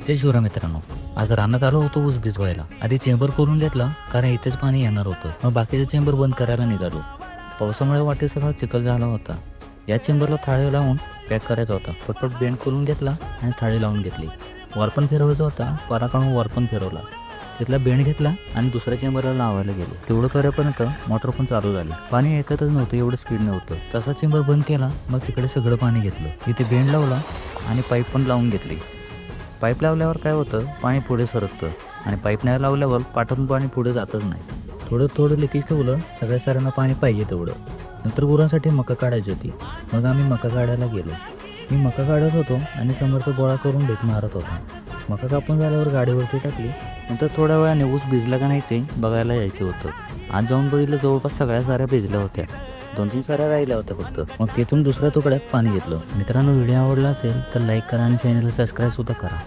जय शिवराम मित्रांनो. आज रानात आलो होतो ऊस भिजवायला. आधी चेंबर करून घेतला कारण इथेच पाणी येणार होतं. मग बाकीचे चेंबर बंद करायला निघालो. पावसामुळे वाटेत सगळा चिखल झाला होता. या चेंबरला थाळी लावून पॅक करायचा होता. पटपट बेंड करून घेतला आणि थाळी लावून घेतली. वरपण फिरवायचा होता. पराकाळून वरपण फिरवला. तिथला बेंड घेतला आणि दुसऱ्या चेंबरला लावायला गेलो. तेवढं करेपर्यंत मोटर पण चालू झाली. पाणी ऐकतच नव्हतं, एवढं स्पीड नव्हतं. तसा चेंबर बंद केला. मग तिकडे सगळं पाणी घेतलं. इथे बेंड लावला आणि पाईप पण लावून घेतली. पाईप लावल्यावर काय होतं, पाणी पुढे सरकतं आणि पाईप नाही लावल्यावर पाटातून पाणी पुढे जातच नाही. थोडं थोडं लिकेज ठेवलं. सगळ्या साऱ्यांना पाणी पाहिजे तेवढं. नंतर गुरांसाठी मका काढायची होती. मग आम्ही मका काढायला गेलो. मी मका काढत होतो आणि समोरचा गोळा करून ढीक मारत होता. मका कापून झाल्यावर गाडीवरती टाकली. नंतर थोड्या वेळाने ऊस भिजला का नाही ते बघायला यायचं होतं. आज जाऊन बघितलं, जवळपास सगळ्या साऱ्या भिजल्या होत्या. 2-3 साऱ्या राहिल्या होत्या फक्त. मग तिथून दुसऱ्या तुकड्यात पाणी घेतलं. मित्रांनो, व्हिडिओ आवडला असेल तर लाईक करा आणि चॅनलला सबस्क्राईब सुद्धा करा.